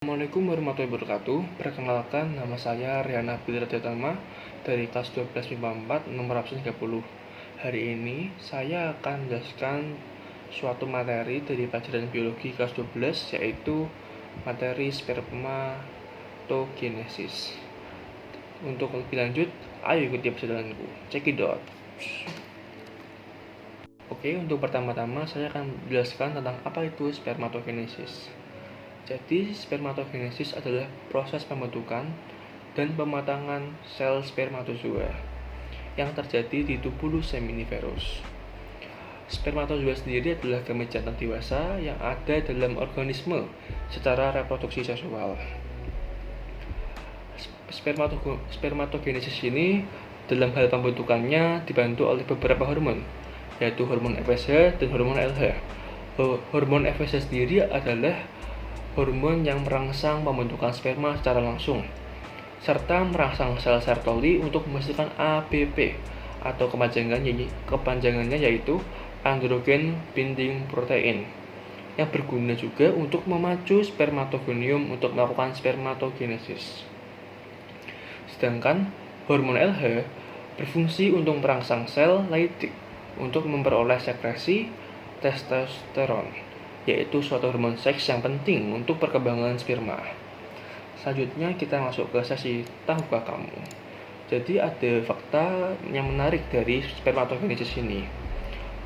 Assalamualaikum warahmatullahi wabarakatuh. Perkenalkan, nama saya Riana Bidrajatama dari kelas 12 MIPA 4 nomor absen 30. Hari ini saya akan menjelaskan suatu materi dari pelajaran biologi kelas 12, yaitu materi spermatogenesis. Untuk lebih lanjut, ayo ikuti perjalananku. Check it out. Oke, untuk pertama-tama saya akan menjelaskan tentang apa itu spermatogenesis. Jadi, spermatogenesis adalah proses pembentukan dan pematangan sel spermatozoa yang terjadi di tubuh seminiferus. Spermatozoa sendiri adalah gamet jantan dewasa yang ada dalam organisme secara reproduksi seksual. Spermatogenesis ini dalam hal pembentukannya dibantu oleh beberapa hormon, yaitu hormon FSH dan hormon LH. Hormon FSH sendiri adalah hormon yang merangsang pembentukan sperma secara langsung, serta merangsang sel Sertoli untuk menghasilkan ABP atau kepanjangannya yaitu androgen binding protein, yang berguna juga untuk memacu spermatogonium untuk melakukan spermatogenesis. Sedangkan hormon LH berfungsi untuk merangsang sel Leydig untuk memperoleh sekresi testosteron, yaitu suatu hormon seks yang penting untuk perkembangan sperma. Selanjutnya kita masuk ke sesi tahukah kamu. Jadi ada fakta yang menarik dari spermatogenesis ini,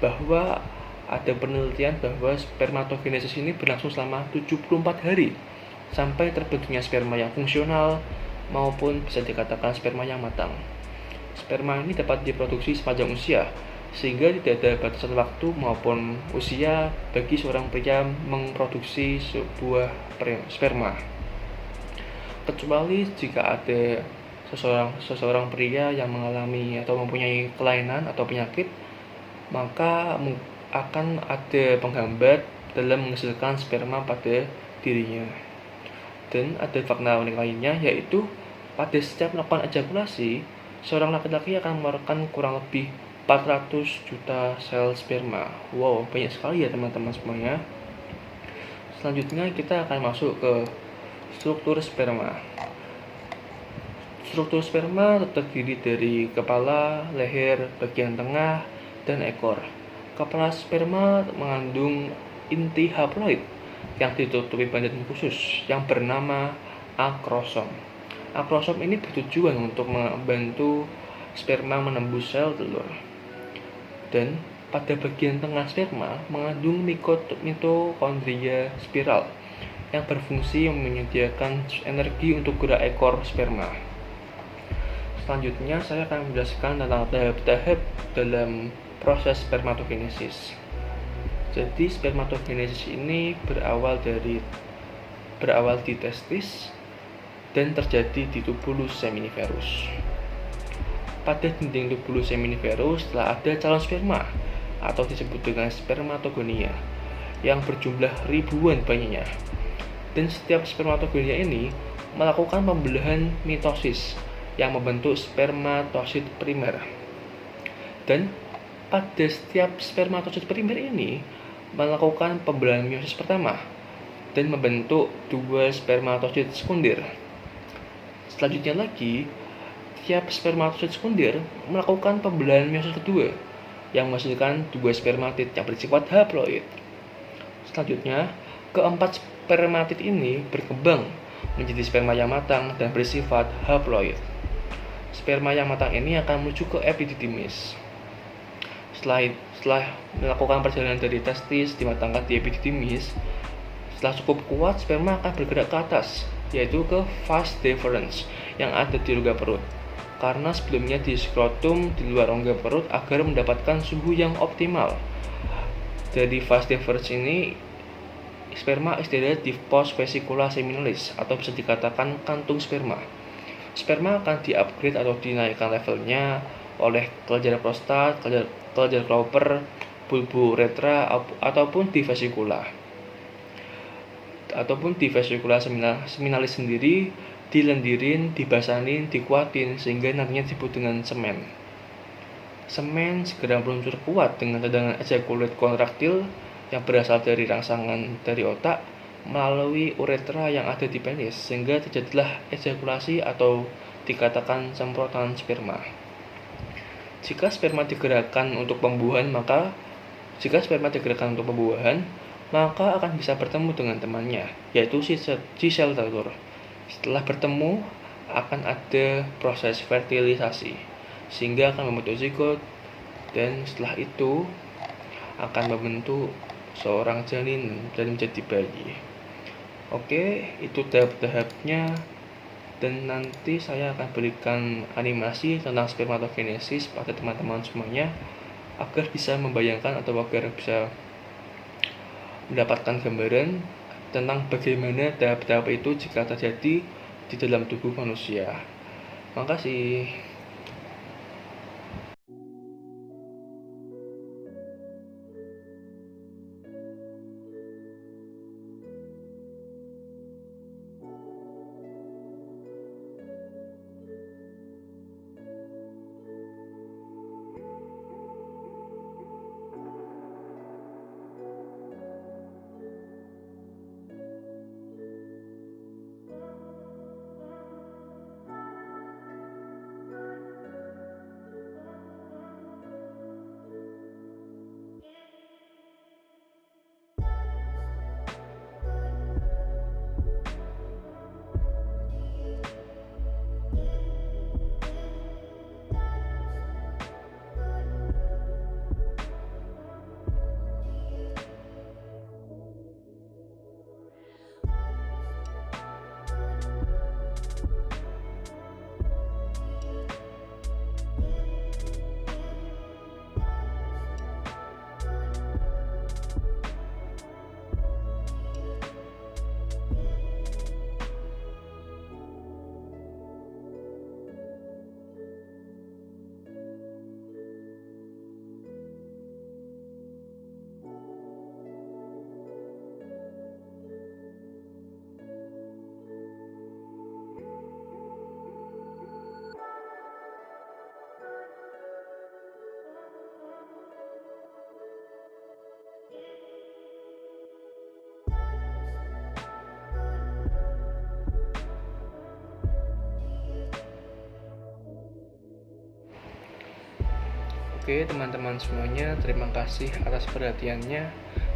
bahwa ada penelitian bahwa spermatogenesis ini berlangsung selama 74 hari sampai terbentuknya sperma yang fungsional maupun bisa dikatakan sperma yang matang. Sperma ini dapat diproduksi sepanjang usia, sehingga tidak ada batasan waktu maupun usia bagi seorang pria memproduksi sebuah sperma, kecuali jika ada seseorang pria yang mengalami atau mempunyai kelainan atau penyakit, maka akan ada penghambat dalam menghasilkan sperma pada dirinya. Dan ada fakta unik lainnya, yaitu pada setiap melakukan ejakulasi, seorang laki-laki akan mengeluarkan kurang lebih 400 juta sel sperma. Wow, banyak sekali ya teman-teman semuanya. Selanjutnya kita akan masuk ke struktur sperma. Struktur sperma terdiri dari kepala, leher, bagian tengah, dan ekor. Kepala sperma mengandung inti haploid yang ditutupi badan khusus yang bernama akrosom. Akrosom ini bertujuan untuk membantu sperma menembus sel telur. Dan pada bagian tengah sperma mengandung mitokondria spiral yang berfungsi menyediakan energi untuk gerak ekor sperma. Selanjutnya saya akan menjelaskan tentang tahap-tahap dalam proses spermatogenesis. Jadi spermatogenesis ini berawal di testis dan terjadi di tubulus seminiferus. Pada dinding tubulus seminiferus telah ada calon sperma atau disebut dengan spermatogonia yang berjumlah ribuan banyaknya. Dan setiap spermatogonia ini melakukan pembelahan mitosis yang membentuk spermatosit primer. Dan pada setiap spermatosit primer ini melakukan pembelahan meiosis pertama dan membentuk dua spermatosit sekunder. Selanjutnya lagi, tiap spermatosit sekunder melakukan pembelahan meiosis kedua yang menghasilkan dua spermatid yang bersifat haploid. Selanjutnya, keempat spermatid ini berkembang menjadi sperma yang matang dan bersifat haploid. Sperma yang matang ini akan menuju ke epididymis. Setelah melakukan perjalanan dari testis dimatangkan di epididymis, setelah cukup kuat, sperma akan bergerak ke atas, yaitu ke vas deferens yang ada di rongga perut, karena sebelumnya di skrotum di luar rongga perut agar mendapatkan suhu yang optimal. Dari vas deferens ini, sperma istirahat di pos vesicula seminalis atau bisa dikatakan kantung sperma. Sperma akan di-upgrade atau dinaikkan levelnya oleh kelenjar prostat, kelenjar Cowper, bulbo-uretra, ataupun di vesikula seminalis sendiri dilendirin, dibasanin, dikuatin sehingga nantinya disebut dengan semen. Semen segera meluncur kuat dengan tendangan ejakulat kontraktil yang berasal dari rangsangan dari otak melalui uretra yang ada di penis, sehingga terjadilah ejakulasi atau dikatakan semprotan sperma. Jika sperma digerakkan untuk pembuahan, maka akan bisa bertemu dengan temannya, yaitu si sel telur. Setelah bertemu, akan ada proses fertilisasi, sehingga akan membentuk zigot, dan setelah itu akan membentuk seorang janin dan menjadi bayi. Oke, itu tahap-tahapnya, dan nanti saya akan berikan animasi tentang spermatogenesis pada teman-teman semuanya agar bisa membayangkan atau agar bisa mendapatkan gambaran tentang bagaimana tahap-tahap itu jika terjadi di dalam tubuh manusia. Makasih. Oke teman-teman semuanya, terima kasih atas perhatiannya.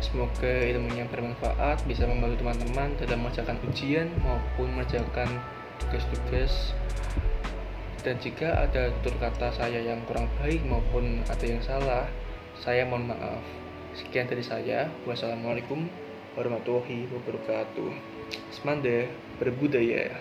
Semoga ilmunya bermanfaat, bisa membantu teman-teman dalam mengerjakan ujian maupun mengerjakan tugas-tugas. Dan jika ada tutur kata saya yang kurang baik maupun ada yang salah, saya mohon maaf. Sekian dari saya. Wassalamualaikum warahmatullahi wabarakatuh. Semanda berbudaya.